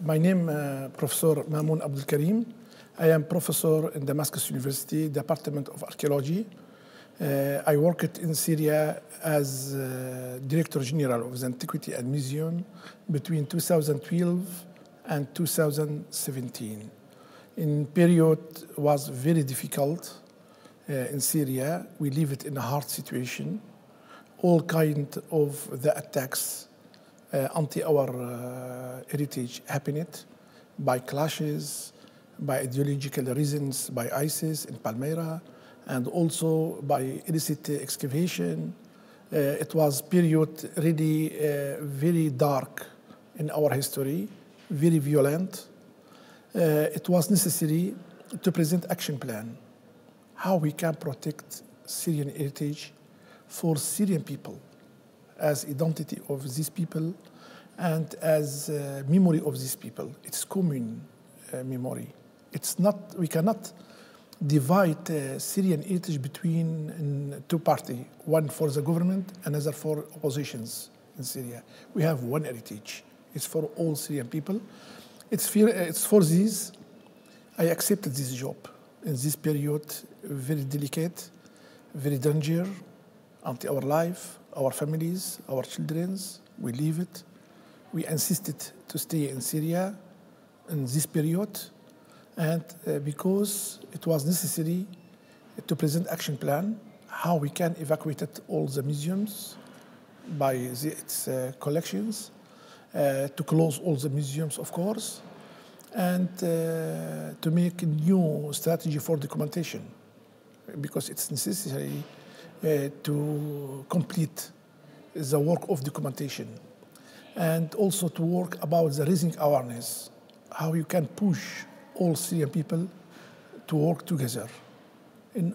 My name Professor Mamoun Abdul Karim. I am professor in Damascus University, Department of Archaeology. I worked in Syria as Director General of the Antiquity and Museum between 2012 and 2017. In period was very difficult in Syria. We lived in a hard situation. All kind of the attacks anti our heritage happened by clashes, by ideological reasons, by ISIS in Palmyra, and also by illicit excavation. It was period really very dark in our history, very violent. It was necessary to present action plan, how we can protect Syrian heritage for Syrian people as identity of these people and as memory of these people. It's common memory. It's not, we cannot divide Syrian heritage between two parties, one for the government, another for oppositions in Syria. We have one heritage. It's for all Syrian people. It's for this I accepted this job in this period, very delicate, very dangerous, unto our life, our families, our children's. We leave it. We insisted to stay in Syria in this period, and because it was necessary to present action plan, how we can evacuate all the museums by its collections, to close all the museums, of course, and to make a new strategy for documentation, because it's necessary to complete the work of documentation, and also to work about the raising awareness, how you can push all Syrian people to work together in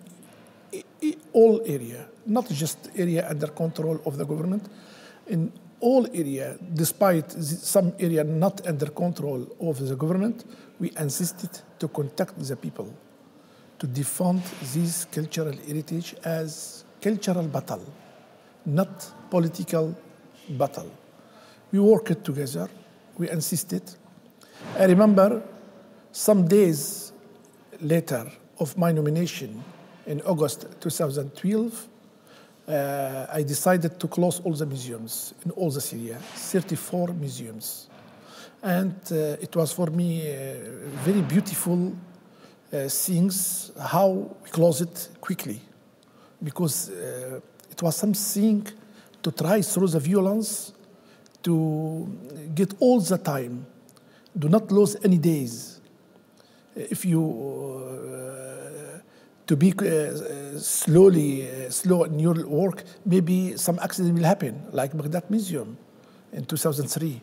all area, not just area under control of the government, in all area, despite some area not under control of the government, we insisted to contact the people, to defend this cultural heritage as cultural battle, not political battle. We worked together, we insisted. I remember some days later of my nomination in August 2012, I decided to close all the museums in all the Syria, 34 museums. And it was for me very beautiful things, how we close it quickly, because it was something to try through the violence to get all the time, do not lose any days. If you to be slow in your work, maybe some accident will happen, like Baghdad Museum in 2003.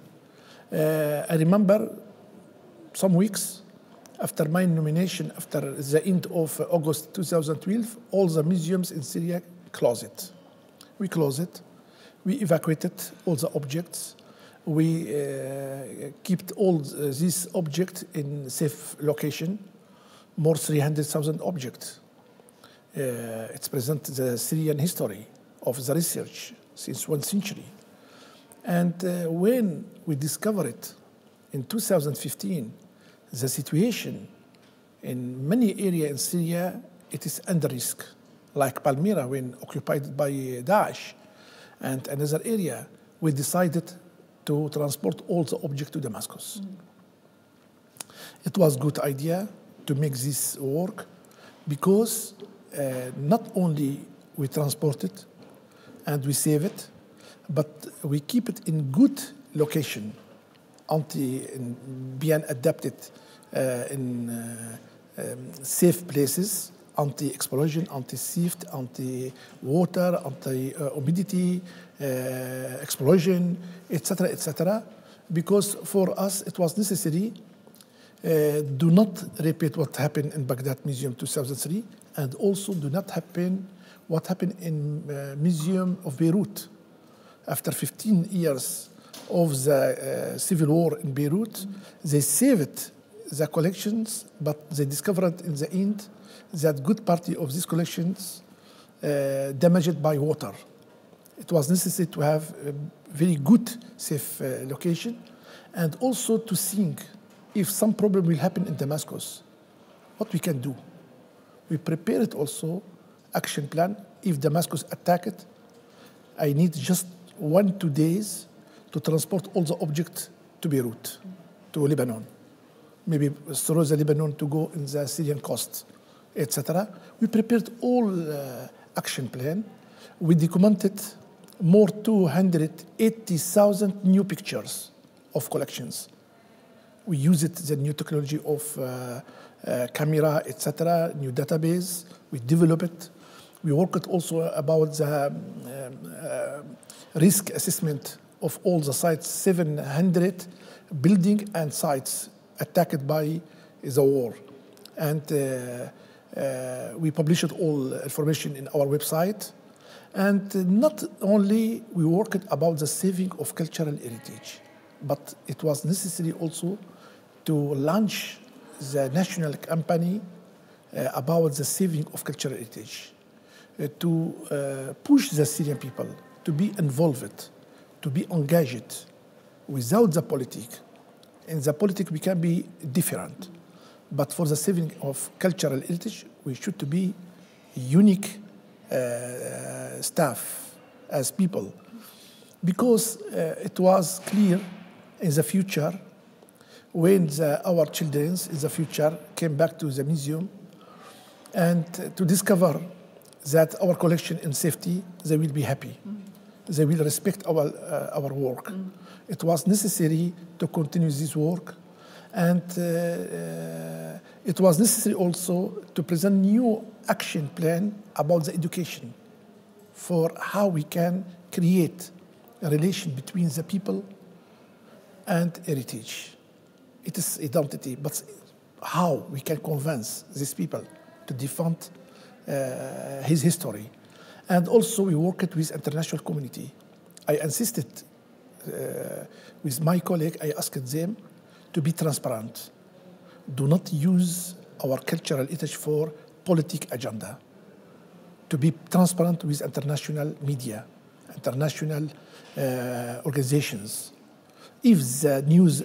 I remember some weeks after my nomination, after the end of August 2012, all the museums in Syria closed. We closed it. We evacuated all the objects. We kept all these objects in safe location, more 300,000 objects. It's present the Syrian history of the research since 1 century. And when we discovered in 2015 the situation in many areas in Syria, it is under risk, like Palmyra when occupied by Daesh, and another area, we decided to transport all the objects to Damascus. It was a good idea to make this work because not only we transport it and we save it, but we keep it in good location, being adapted in safe places, anti-explosion, anti-theft, anti-water, anti-humidity, explosion, etc., etc. Because for us it was necessary do not repeat what happened in Baghdad Museum 2003, and also do not happen what happened in Museum of Beirut. After 15 years of the civil war in Beirut, they saved the collections, but they discovered in the end that good part of these collections damaged by water. It was necessary to have a very good, safe location, and also to think if some problem will happen in Damascus, what we can do? We prepared also action plan. If Damascus attacked, I need just 1-2 days to transport all the objects to Beirut, to Lebanon. Maybe through the Lebanon to go in the Syrian coast, etc. We prepared all action plan. We documented more 280,000 new pictures of collections. We used the new technology of camera, etc., new database. We developed it. We worked also about the risk assessment of all the sites, 700 buildings and sites attacked by the war. And we published all information in our website. And not only we worked about the saving of cultural heritage, but it was necessary also to launch the national campaign about the saving of cultural heritage, to push the Syrian people to be involved, to be engaged without the politics. In the politics we can be different, but for the saving of cultural heritage we should to be unique staff as people, because it was clear in the future when our children in the future came back to the museum and to discover that our collection in safety, they will be happy. They will respect our work. It was necessary to continue this work, and it was necessary also to present new action plan about the education for how we can create a relation between the people and heritage. It is identity, but how we can convince these people to defend his history. And also we worked with international community. I insisted with my colleague, I asked them to be transparent. Do not use our cultural heritage for political agenda. To be transparent with international media, international organizations. If the news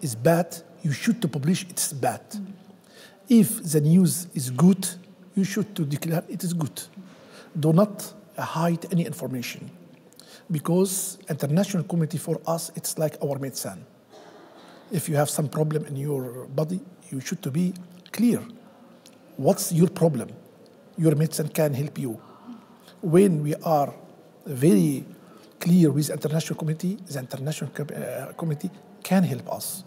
is bad, you should to publish it's bad. If the news is good, you should to declare it is good. Do not hide any information, because international community for us, it's like our medicine. If you have some problem in your body, you should to be clear. What's your problem? Your medicine can help you. When we are very clear with international community, the international community can help us.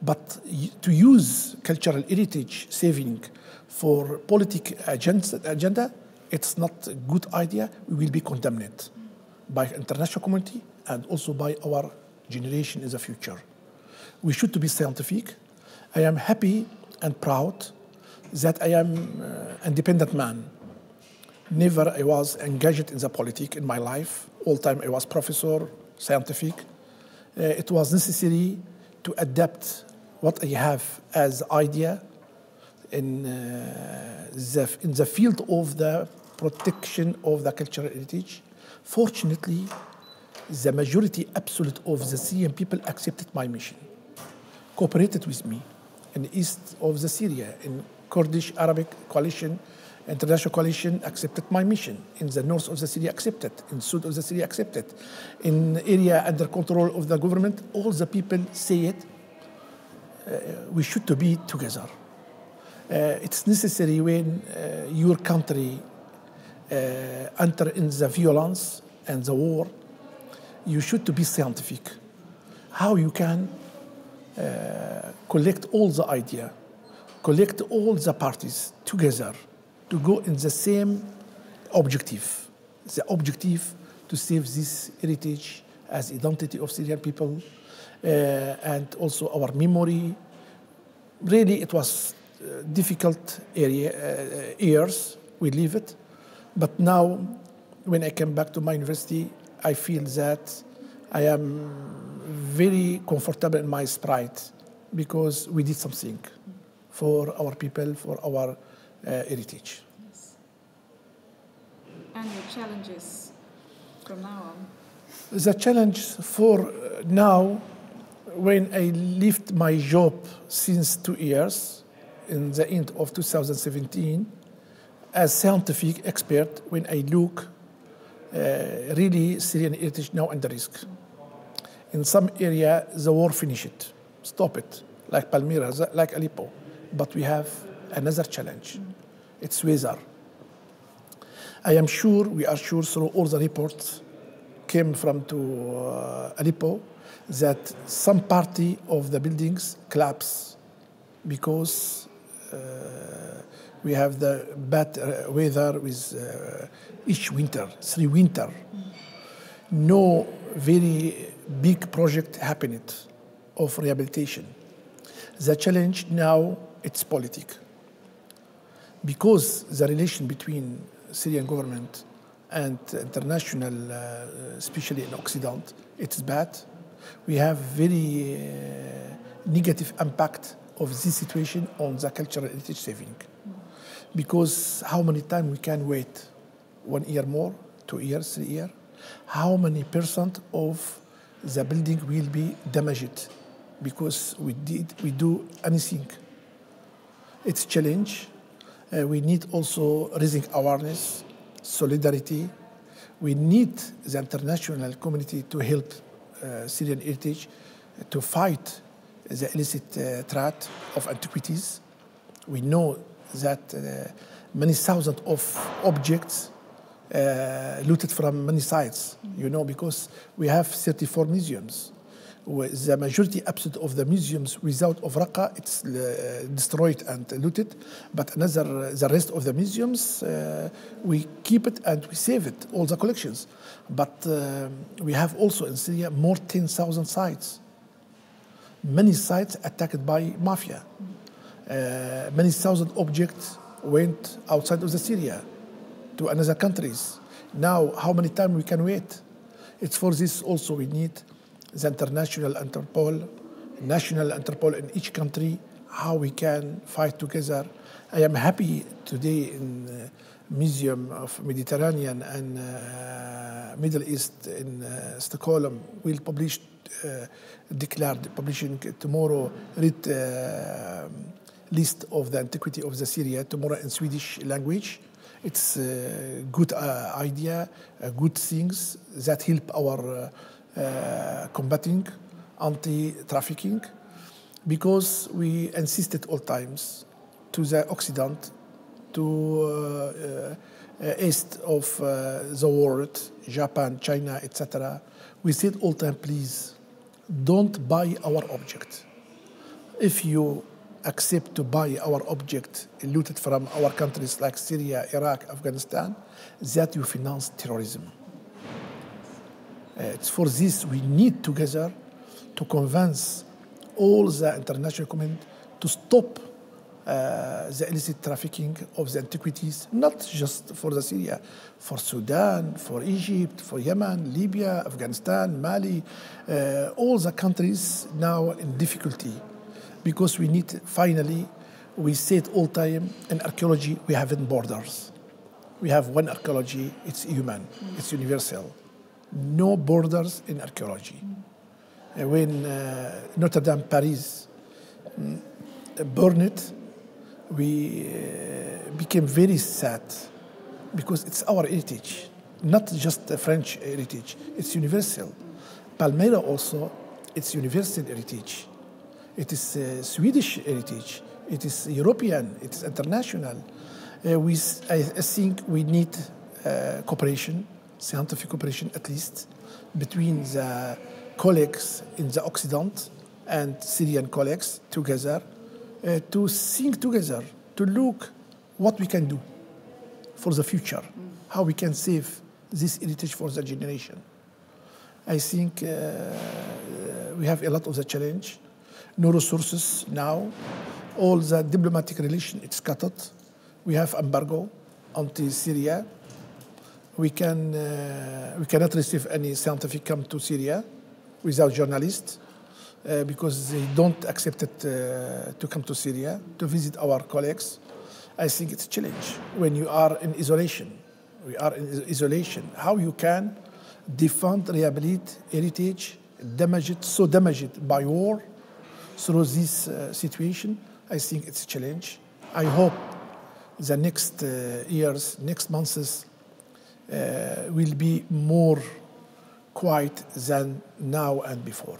But to use cultural heritage saving for political agenda, it's not a good idea. We will be condemned by international community and also by our generation in the future. We should to be scientific. I am happy and proud that I am an independent man. Never I was engaged in the politics in my life. All time I was professor, scientific. It was necessary to adapt what I have as idea in the field of the protection of the cultural heritage. Fortunately, the majority absolute of the Syrian people accepted my mission, cooperated with me in the east of the Syria, in Kurdish Arabic coalition, international coalition accepted my mission. In the north of the Syria accepted, in south of the Syria accepted. In area under control of the government, all the people say it, we should to be together. It's necessary when your country enter in the violence and the war, you should to be scientific. How you can collect all the idea, collect all the parties together to go in the same objective. The objective to save this heritage as identity of Syrian people and also our memory. Really, it was difficult years, we live it. But now, when I came back to my university, I feel that I am very comfortable in my sprite because we did something for our people, for our heritage. Yes. And your challenges from now on? The challenge for now, when I left my job since 2 years, in the end of 2017, as scientific expert, when I look really Syrian heritage now under risk. In some area, the war finished, stop it, like Palmyra, like Aleppo. But we have another challenge. It's weather. We are sure through all the reports came from to Aleppo that some party of the buildings collapse because we have the bad weather with each winter, 3 winter. No very big project happened of rehabilitation. The challenge now, it's politics. Because the relation between Syrian government and international, especially in Occident, it's bad. We have very negative impact of this situation on the cultural heritage saving. Because how many times we can wait? 1 year more, 2 years, 3 years? How many percent of the building will be damaged because we do anything? It's a challenge. We need also raising awareness, solidarity. We need the international community to help Syrian heritage to fight the illicit trade of antiquities. We know that many thousands of objects looted from many sites, because we have 34 museums. The majority absolute of the museums without of Raqqa, it's destroyed and looted. But the rest of the museums, we keep it and we save it, all the collections. But we have also in Syria more 10,000 sites. Many sites attacked by mafia. Many thousand objects went outside of the Syria to another countries. Now, how many times we can wait? It's for this also we need the international Interpol, national Interpol in each country, how we can fight together. I am happy today in Museum of Mediterranean and Middle East in Stockholm will publish, publishing tomorrow, list of the antiquity of the Syria tomorrow in Swedish language. It's a good idea, good things that help our combating anti-trafficking, because we insisted all times to the Occident, to east of the world, Japan, China, etc. We said all time, please, don't buy our object. If you accept to buy our object looted from our countries like Syria, Iraq, Afghanistan, that you finance terrorism. It's for this we need together to convince all the international community to stop the illicit trafficking of the antiquities, not just for the Syria, for Sudan, for Egypt, for Yemen, Libya, Afghanistan, Mali, all the countries now in difficulty, because we need, finally, we said all time, in archaeology we have borders. We have one archaeology, it's human, it's universal. No borders in archaeology. When Notre Dame, Paris, burned, we became very sad because it's our heritage, not just a French heritage, it's universal. Palmyra also, it's universal heritage. It is Swedish heritage, it is European, it is international. I think we need cooperation, scientific cooperation at least, between the colleagues in the Occident and Syrian colleagues together, to think together, to look what we can do for the future, how we can save this heritage for the generation. I think we have a lot of the challenge. No resources now. All the diplomatic relation, it's cut out. We have embargo anti-Syria. We cannot receive any scientific come to Syria without journalists because they don't accept it to come to Syria to visit our colleagues. I think it's a challenge when you are in isolation. We are in isolation. How you can defend, rehabilitate heritage damaged by war through this situation. I think it's a challenge. I hope the next years, next months will be more quiet than now and before.